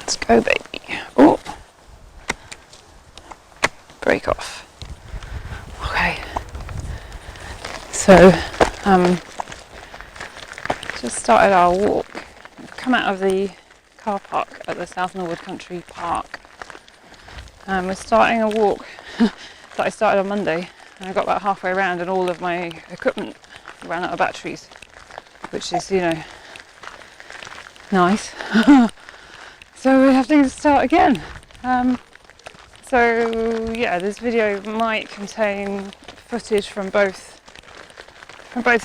Let's go, baby. Oh, break off. Okay. So, just started our walk. We've come out of the car park at the South Norwood Country Park. We're starting a walk that I started on Monday, and I got about halfway around and all of my equipment ran out of batteries, which is, nice. So we're having to start again. So yeah, this video might contain footage from both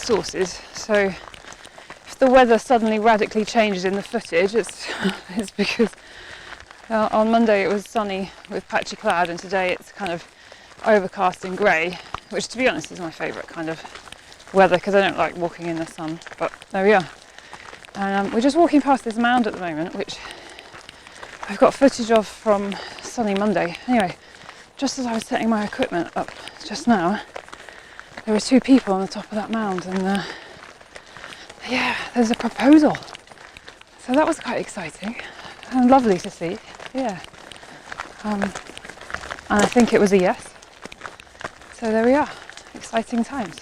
sources. So if the weather suddenly radically changes in the footage, it's because on Monday it was sunny with patchy cloud, and today it's kind of overcast and grey, which to be honest is my favourite kind of weather because I don't like walking in the sun, but there we are. And we're just walking past this mound at the moment, which I've got footage of from sunny Monday. Anyway, just as I was setting my equipment up just now, there were two people on the top of that mound, and yeah, there's a proposal. So that was quite exciting and lovely to see. Yeah. And I think it was a yes. So there we are. Exciting times.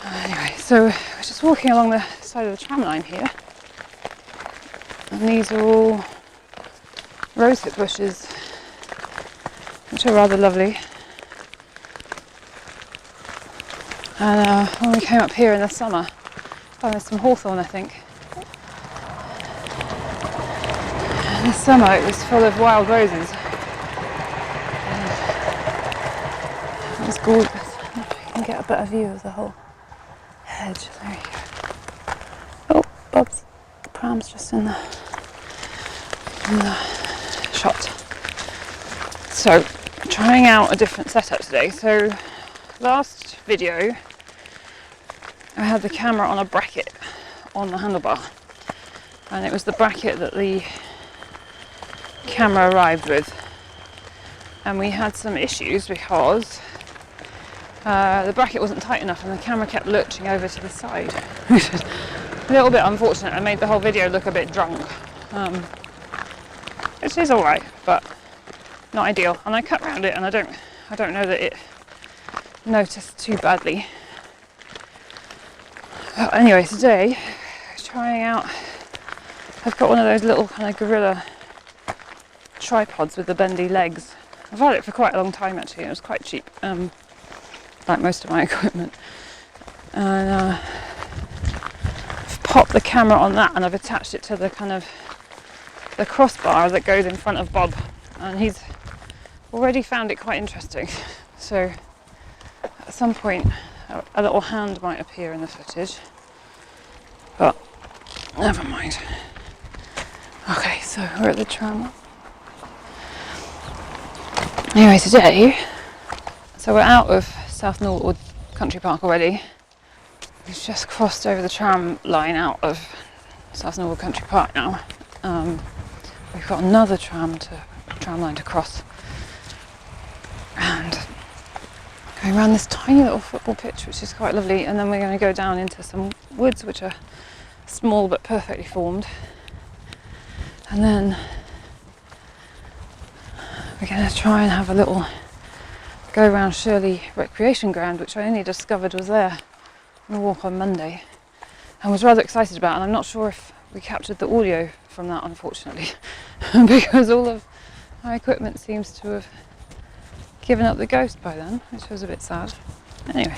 Anyway, so we're just walking along the side of the tram line here. And these are all rosehip bushes, which are rather lovely. And when we came up here in the summer, there's some hawthorn, I think. In the summer it was full of wild roses. It was gorgeous. I don't know if you can get a better view of the whole hedge. There you go. Oh, Bob's Pram's just in the shot. So, trying out a different setup today. So, last video I had the camera on a bracket on the handlebar, and it was the bracket that the camera arrived with, and we had some issues because the bracket wasn't tight enough and the camera kept lurching over to the side, which is a little bit unfortunate. I made the whole video look a bit drunk, which is alright, but not ideal. And I cut around it, and I don't know that it noticed too badly. But anyway, today trying out, I've got one of those little kind of gorilla tripods with the bendy legs. I've had it for quite a long time actually, and it was quite cheap, like most of my equipment. And I've popped the camera on that, and I've attached it to the kind of the crossbar that goes in front of Bob, and he's already found it quite interesting. So at some point a little hand might appear in the footage, but never mind. Okay, so we're at the tram. Anyway, today, so we're out of South Norwood Country Park already. We've just crossed over the tram line out of South Norwood Country Park now. We've got another tram line to cross, and going around this tiny little football pitch, which is quite lovely, and then we're going to go down into some woods which are small but perfectly formed, and then we're going to try and have a little go around Shirley Recreation Ground, which I only discovered was there on a walk on Monday and was rather excited about, and I'm not sure if we captured the audio from that, unfortunately, because all of my equipment seems to have given up the ghost by then, which was a bit sad. Anyway,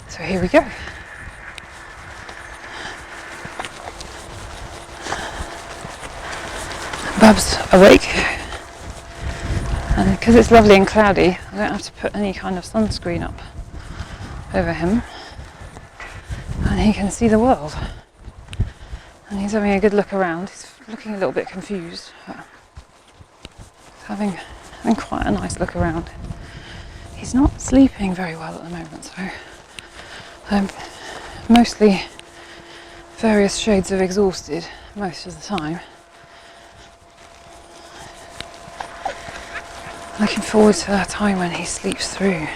so here we go. Bub's awake, and because it's lovely and cloudy, I don't have to put any kind of sunscreen up over him, and he can see the world. And he's having a good look around. He's looking a little bit confused, but he's having quite a nice look around. He's not sleeping very well at the moment, so mostly various shades of exhausted most of the time. Looking forward to that time when he sleeps through.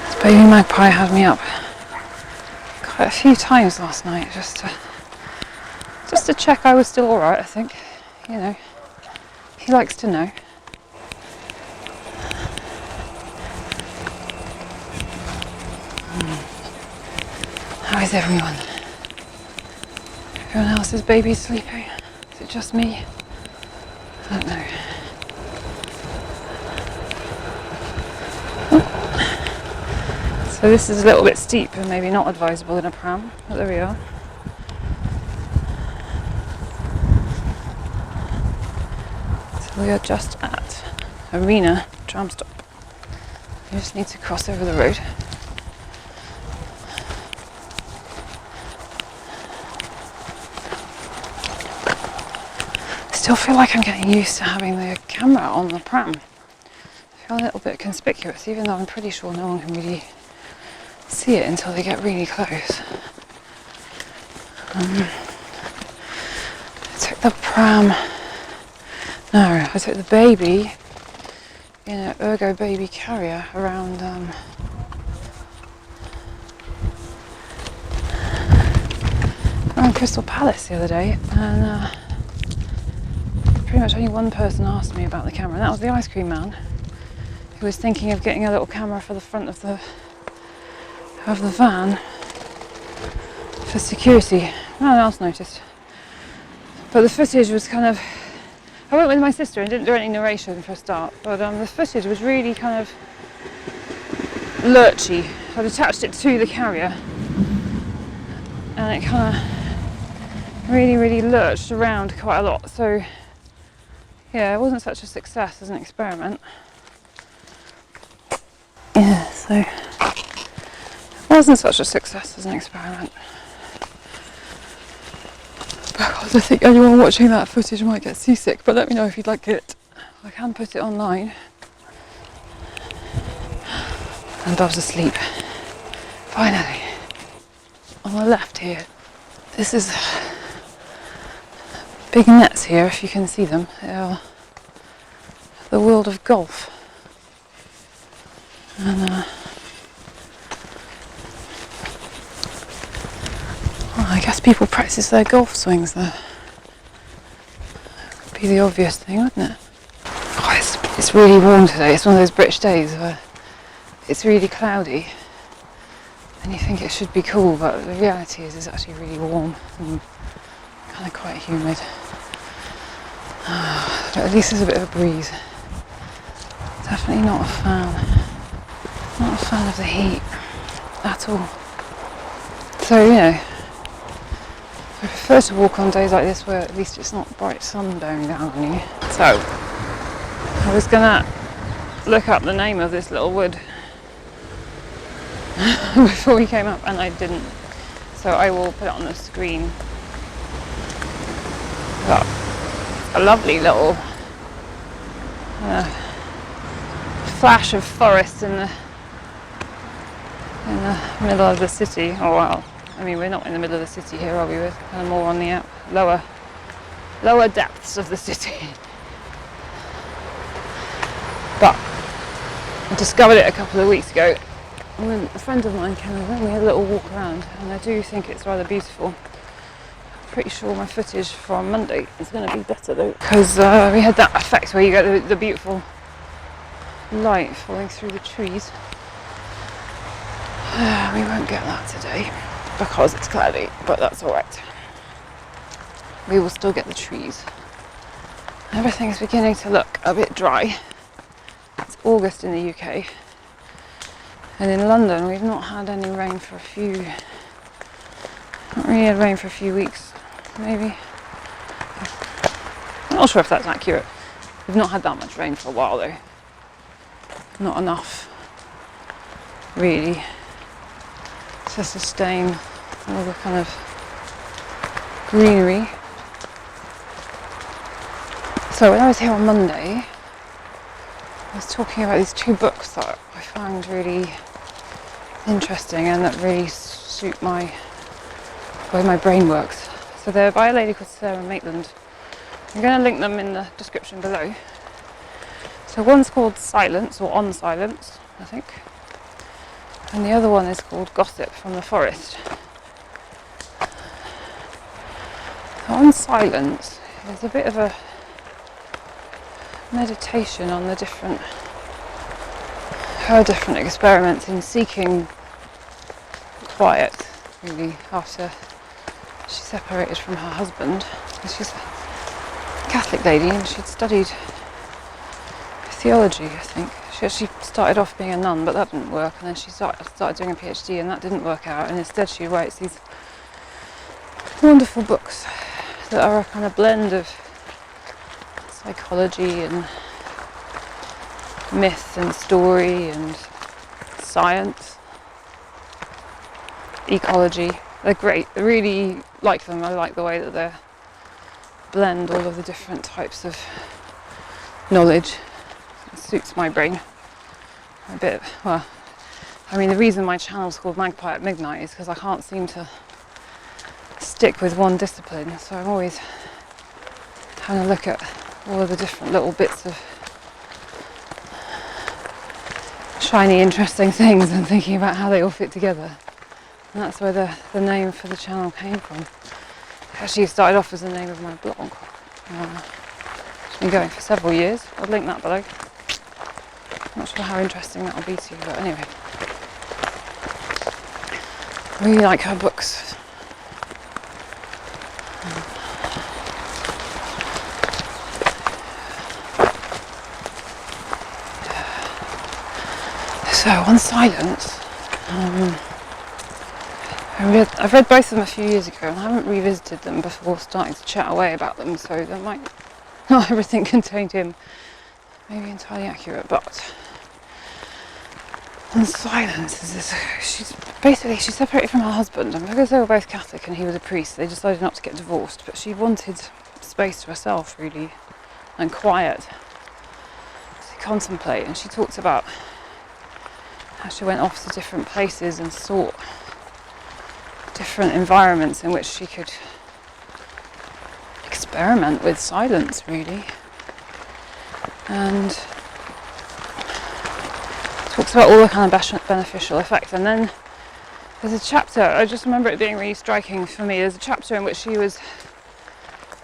This baby magpie had me up quite a few times last night just to check I was still alright, I think. You know, he likes to know. How is everyone? Everyone else's baby sleeping? Is it just me? I don't know. So this is a little bit steep and maybe not advisable in a pram, but there we are. So we are just at Arena tram stop. You just need to cross over the road. I still feel like I'm getting used to having the camera on the pram. I feel a little bit conspicuous, even though I'm pretty sure no one can really see it until they get really close. I took the pram. No, I took the baby in an Ergo baby carrier around Crystal Palace the other day, and pretty much only one person asked me about the camera, and that was the ice cream man, who was thinking of getting a little camera for the front of the van for security. No one else noticed. But the footage was kind of... I went with my sister and didn't do any narration for a start, but the footage was really kind of lurchy. I'd attached it to the carrier and it kind of really lurched around quite a lot. So yeah, it wasn't such a success as an experiment. Yeah, so it wasn't such a success as an experiment. Because I think anyone watching that footage might get seasick, but let me know if you'd like it. I can put it online. And Bob's asleep. Finally. On the left here, this is big nets here, if you can see them. They are the world of golf. And I guess people practice their golf swings there. Would be the obvious thing, wouldn't it? Oh, it's really warm today. It's one of those British days where it's really cloudy and you think it should be cool, but the reality is it's actually really warm and kind of quite humid. But at least there's a bit of a breeze. Definitely not a fan. Not a fan of the heat at all. So, you know, I prefer to walk on days like this where at least it's not bright sun bearing down on you. So, I was gonna look up the name of this little wood before we came up and I didn't. So I will put it on the screen. But a lovely little flash of forest in the middle of the city. Oh well, I mean, we're not in the middle of the city here, are we? We're kind of more on the lower depths of the city. But I discovered it a couple of weeks ago. And when a friend of mine came over and we had a little walk around, and I do think it's rather beautiful. I'm pretty sure my footage from Monday is going to be better though, because we had that effect where you get the beautiful light falling through the trees. We won't get that today because it's cloudy, but that's alright. We will still get the trees. Everything's beginning to look a bit dry. It's August in the UK, and in London we've not had any rain for a few, not really had rain for a few weeks, maybe. I'm not sure if that's accurate. We've not had that much rain for a while though. Not enough, really, to sustain all the kind of greenery. So when I was here on Monday, I was talking about these two books that I found really interesting and that really suit the way my brain works. So they're by a lady called Sarah Maitland. I'm going to link them in the description below. So one's called Silence, or On Silence, I think. And the other one is called Gossip from the Forest. On silence is a bit of a meditation on her different experiments in seeking quiet, really, after she separated from her husband. She's a Catholic lady and she'd studied theology, I think. She actually started off being a nun, but that didn't work, and then she started doing a PhD and that didn't work out, and instead she writes these wonderful books that are a kind of blend of psychology and myth and story and science, ecology. They're great. I really like them. I like the way that they blend all of the different types of knowledge. It suits my brain a bit. Well, I mean, the reason my channel's called Magpie at Midnight is because I can't seem to stick with one discipline, so I'm always trying to look at all of the different little bits of shiny, interesting things and thinking about how they all fit together. And that's where the name for the channel came from. Actually, it started off as the name of my blog. It's been going for several years. I'll link that below. Not sure how interesting that will be to you, but anyway. I really like her books. So, on silence, I've read both of them a few years ago and I haven't revisited them before starting to chat away about them, so there might not everything contained in may be entirely accurate, but on silence is this, she separated from her husband, and because they were both Catholic and he was a priest, they decided not to get divorced, but she wanted space to herself, really, and quiet to contemplate, and she talked about how she went off to different places and sought different environments in which she could experiment with silence, really. And talks about all the kind of beneficial effects. And then there's a chapter, I just remember it being really striking for me, there's a chapter in which she was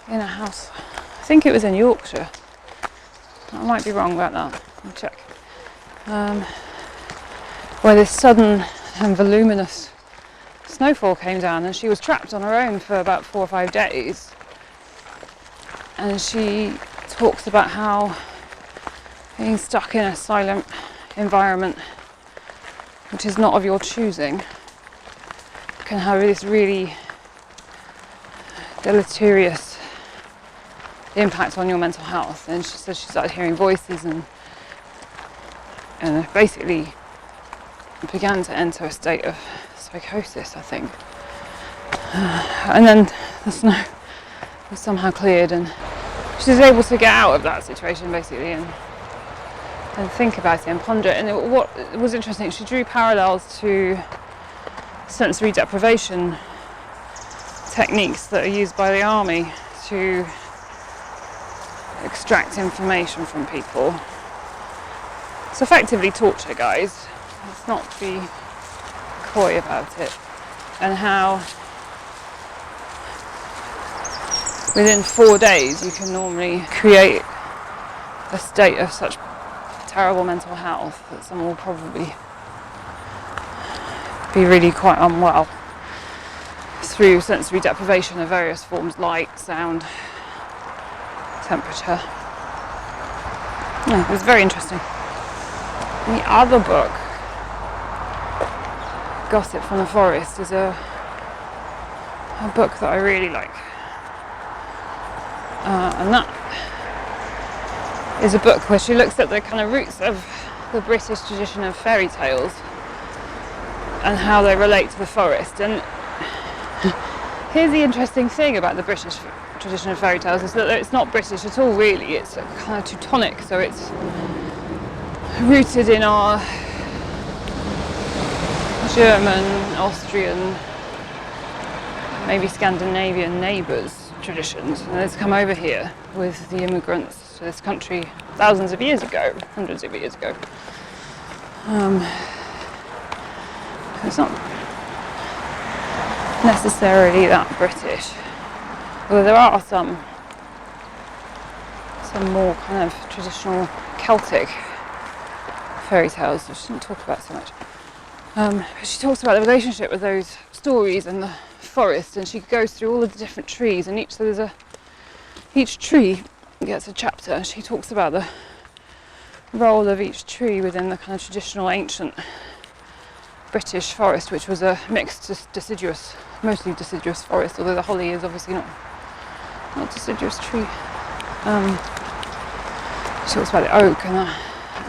in a house, I think it was in Yorkshire. I might be wrong about that, I'll check. Where this sudden and voluminous snowfall came down and she was trapped on her own for about 4 or 5 days. And she talks about how being stuck in a silent environment which is not of your choosing can have this really deleterious impact on your mental health. And she says she started hearing voices and basically began to enter a state of psychosis, I think. And then the snow was somehow cleared and she was able to get out of that situation, basically, and think about it and ponder it. And what was interesting, she drew parallels to sensory deprivation techniques that are used by the army to extract information from people. It's effectively torture, guys. Let's not be coy about it. And how within 4 days you can normally create a state of such terrible mental health that someone will probably be really quite unwell through sensory deprivation of various forms: light, sound, temperature. Yeah, it was very interesting. The other book, Gossip from the Forest, is a book that I really like. And that is a book where she looks at the kind of roots of the British tradition of fairy tales and how they relate to the forest. And here's the interesting thing about the British tradition of fairy tales, is that it's not British at all, really. It's kind of Teutonic, so it's rooted in our German, Austrian, maybe Scandinavian neighbours' traditions, and it's come over here with the immigrants to this country thousands of years ago, hundreds of years ago. It's not necessarily that British, Although there are some more kind of traditional Celtic fairy tales, which she didn't talk about so much. But she talks about the relationship with those stories and the forest, and she goes through all of the different trees, and each tree gets a chapter, and she talks about the role of each tree within the kind of traditional ancient British forest, which was a mixed deciduous, mostly deciduous forest, although the holly is obviously not a deciduous tree. She talks about the oak and the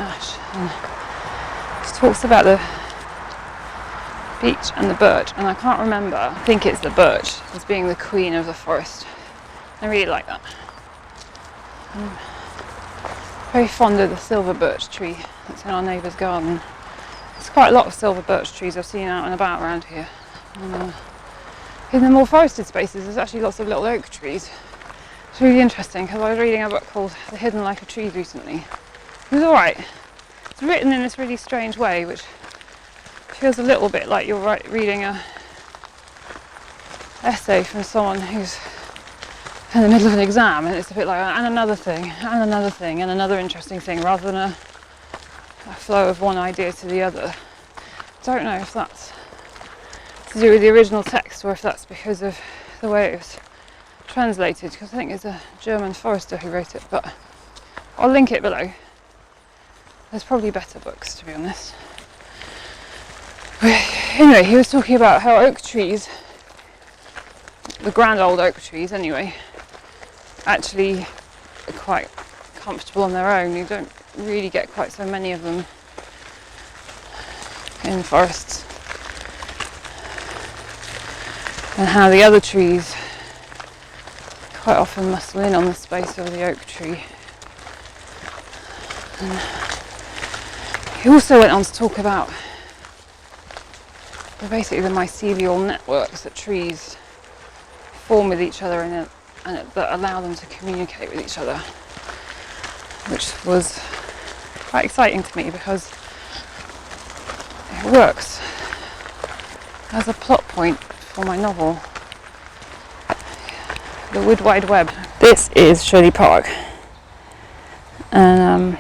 ash, and she talks about the beech and the birch, and I can't remember, I think it's the birch as being the queen of the forest. I really like that. I'm very fond of the silver birch tree that's in our neighbour's garden. There's quite a lot of silver birch trees I've seen out and about around here. And, in the more forested spaces there's actually lots of little oak trees. It's really interesting because I was reading a book called The Hidden Life of Trees recently. It was alright. It's written in this really strange way, which feels a little bit like you're reading a essay from someone who's in the middle of an exam, and it's a bit like and another thing, and another thing, and another interesting thing, rather than a flow of one idea to the other. I don't know if that's to do with the original text or if that's because of the way it was translated, because I think it's a German forester who wrote it, but I'll link it below. There's probably better books, to be honest. Anyway, he was talking about how oak trees, the grand old oak trees anyway, actually are quite comfortable on their own. You don't really get quite so many of them in forests. And how the other trees quite often muscle in on the space of the oak tree. And he also went on to talk about basically the mycelial networks that trees form with each other and that allow them to communicate with each other, which was quite exciting to me because it works as a plot point for my novel, The Wood Wide Web. This is Shirley Park, and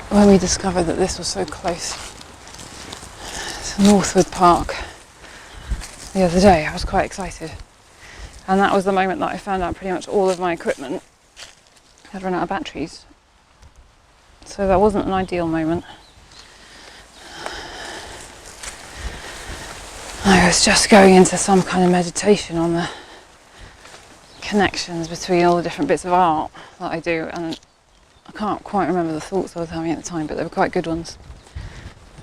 when we discovered that this was so close to Northwood Park the other day, I was quite excited, and that was the moment that I found out pretty much all of my equipment had run out of batteries, so that wasn't an ideal moment. I was just going into some kind of meditation on the connections between all the different bits of art that I do, and I can't quite remember the thoughts I was having at the time, but they were quite good ones.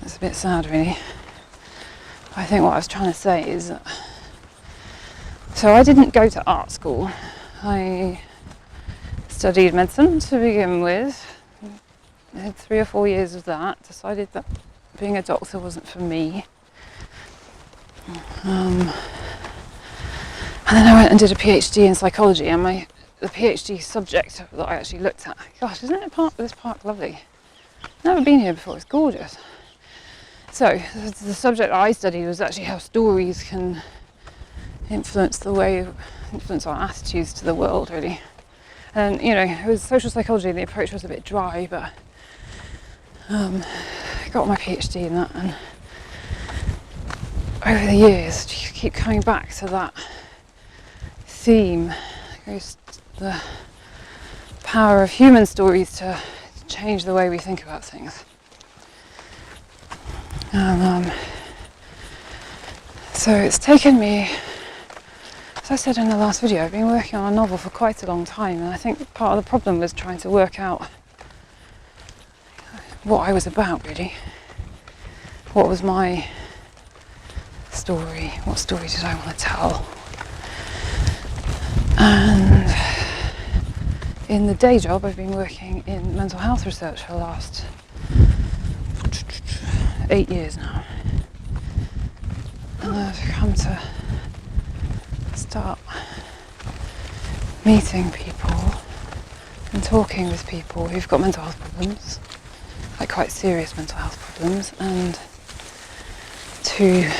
It's a bit sad, really. I think what I was trying to say is that, so I didn't go to art school. I studied medicine to begin with. I had 3 or 4 years of that, decided that being a doctor wasn't for me. And then I went and did a PhD in psychology, and the PhD subject that I actually looked at, gosh, isn't this park lovely? Never been here before, it's gorgeous. So the subject I studied was actually how stories can influence our attitudes to the world, really. And it was social psychology, and the approach was a bit dry, but I got my PhD in that, and over the years you keep coming back to that theme. The power of human stories to change the way we think about things. So it's taken me, as I said in the last video, I've been working on a novel for quite a long time, and I think part of the problem was trying to work out what I was about, really. What was my story? What story did I want to tell? And in the day job, I've been working in mental health research for the last 8 years now. And I've come to start meeting people and talking with people who've got mental health problems, like quite serious mental health problems, and to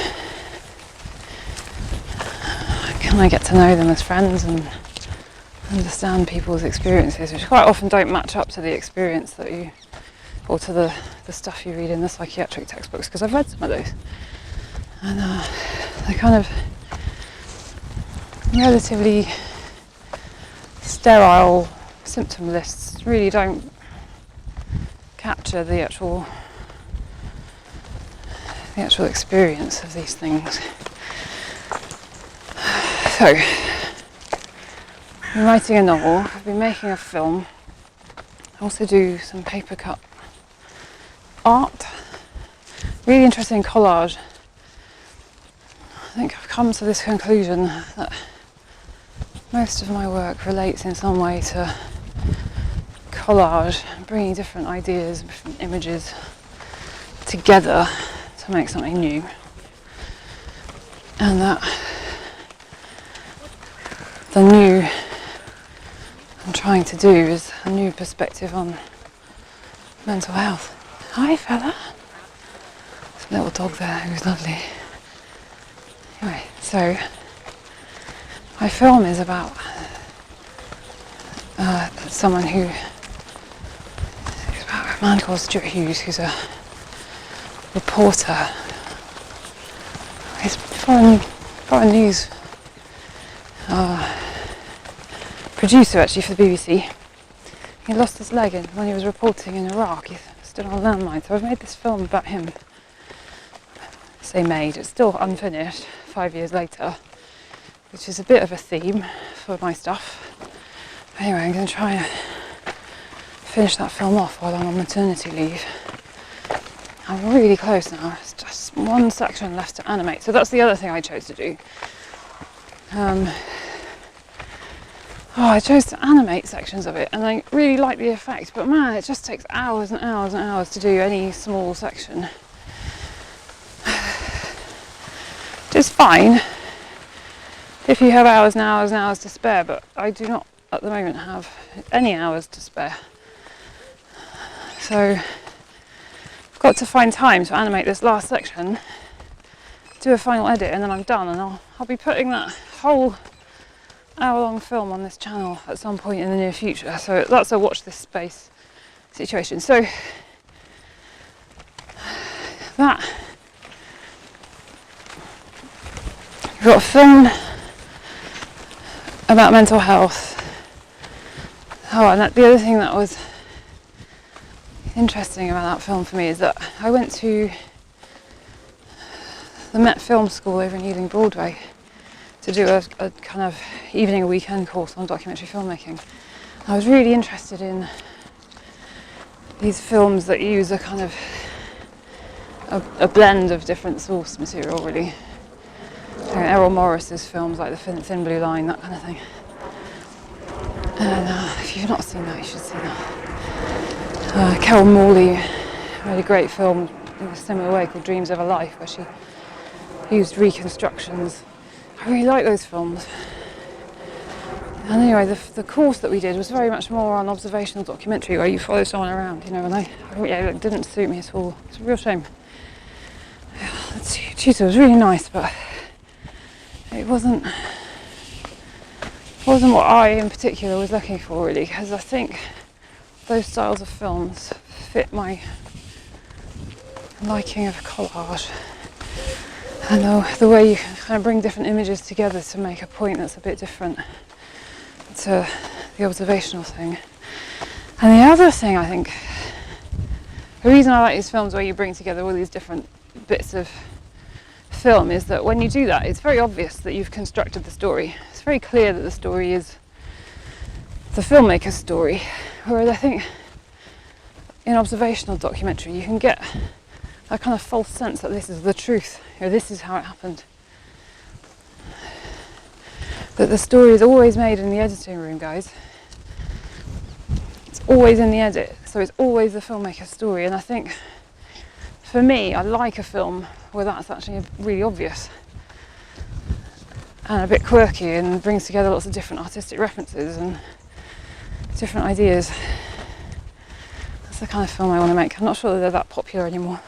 and I get to know them as friends and understand people's experiences, which quite often don't match up to the experience that you, or to the stuff you read in the psychiatric textbooks, because I've read some of those, and they're kind of relatively sterile symptom lists, really don't capture the actual experience of these things. So, I'm writing a novel, I've been making a film, I also do some paper cut art, really interested in collage. I think I've come to this conclusion that most of my work relates in some way to collage, bringing different ideas, different images together to make something new. And that the new I'm trying to do is a new perspective on mental health. Hi fella! There's a little dog there who's lovely. Anyway, so my film is about someone who, it's about a man called Stuart Hughes, who's a reporter. He's foreign news producer actually for the BBC. He lost his leg when he was reporting in Iraq. He stood on a landmine, so I've made this film about him. Say made, it's still unfinished 5 years later, which is a bit of a theme for my stuff. Anyway, I'm going to try and finish that film off while I'm on maternity leave. I'm really close now, there's just one section left to animate, so that's the other thing I chose to do. I chose to animate sections of it, and I really like the effect, but man, it just takes hours and hours and hours to do any small section. It's fine if you have hours and hours and hours to spare, but I do not at the moment have any hours to spare. So I've got to find time to animate this last section, do a final edit, and then I'm done, and I'll be putting that whole hour-long film on this channel at some point in the near future. So that's a watch this space situation. So that we've got a film about mental health. Oh, and the other thing that was interesting about that film for me is that I went to the Met Film School over in Ealing Broadway to do a kind of evening or weekend course on documentary filmmaking. I was really interested in these films that use a kind of a blend of different source material, really. Errol Morris's films like The Thin Blue Line, that kind of thing. And if you've not seen that, you should see that. Carol Morley made a great film in a similar way called Dreams of a Life, where she used reconstructions. I really like those films. And anyway, the course that we did was very much more on observational documentary, where you follow someone around, you know, and it didn't suit me at all. It's a real shame. The tutor was really nice, but it wasn't what I in particular was looking for, really, because I think those styles of films fit my liking of collage. And the way you can kind of bring different images together to make a point that's a bit different to the observational thing. And the other thing, I think, the reason I like these films where you bring together all these different bits of film is that when you do that, it's very obvious that you've constructed the story. It's very clear that the story is the filmmaker's story, whereas I think in observational documentary you can get a kind of false sense that this is the truth, or this is how it happened. That the story is always made in the editing room, guys. It's always in the edit, so it's always the filmmaker's story. And I think, for me, I like a film where that's actually really obvious and a bit quirky and brings together lots of different artistic references and different ideas. That's the kind of film I want to make. I'm not sure that they're that popular anymore.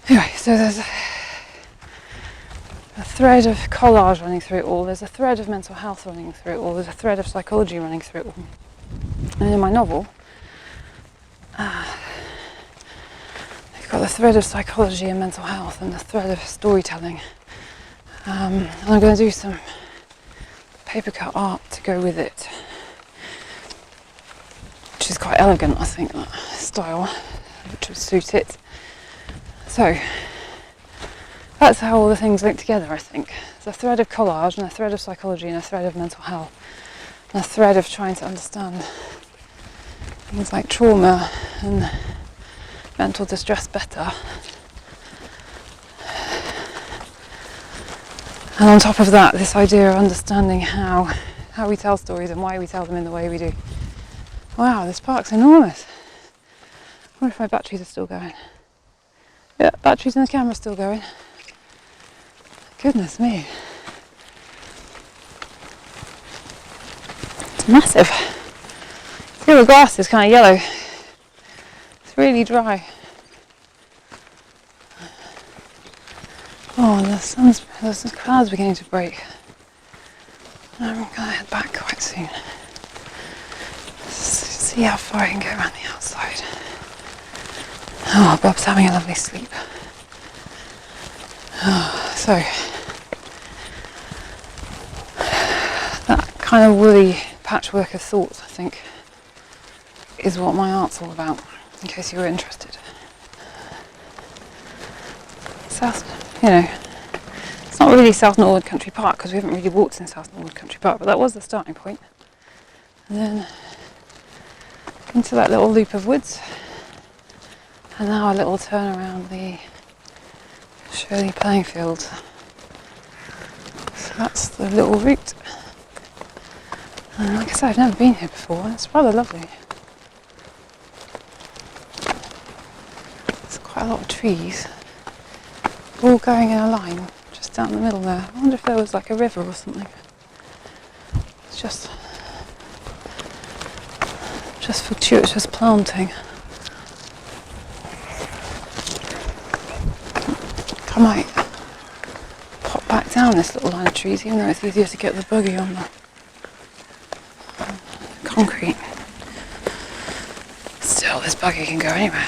Anyway, so there's a thread of collage running through it all, there's a thread of mental health running through it all, there's a thread of psychology running through it all. And in my novel, you've got the thread of psychology and mental health and the thread of storytelling. And I'm going to do some paper cut art to go with it, which is quite elegant, I think, that style, which would suit it. So that's how all the things link together, I think. There's a thread of collage and a thread of psychology and a thread of mental health and a thread of trying to understand things like trauma and mental distress better. And on top of that, this idea of understanding how we tell stories and why we tell them in the way we do. Wow, this park's enormous. I wonder if my batteries are still going. Yeah, batteries in the camera's still going. Goodness me. It's massive. See, the grass is kind of yellow. It's really dry. Oh, and the clouds beginning to break. I'm going to head back quite soon. See how far I can go around the outside. Oh, Bob's having a lovely sleep. Oh, so, that kind of woolly patchwork of thoughts, I think, is what my art's all about, in case you were interested. It's not really South Norwood Country Park because we haven't really walked in South Norwood Country Park, but that was the starting point. And then into that little loop of woods, and now a little turn around the Shirley playing field. So that's the little route. And like I said, I've never been here before, and it's rather lovely. There's quite a lot of trees, all going in a line, just down the middle there. I wonder if there was like a river or something. It's just fortuitous planting. I might pop back down this little line of trees, even though it's easier to get the buggy on the concrete. Still, this buggy can go anywhere.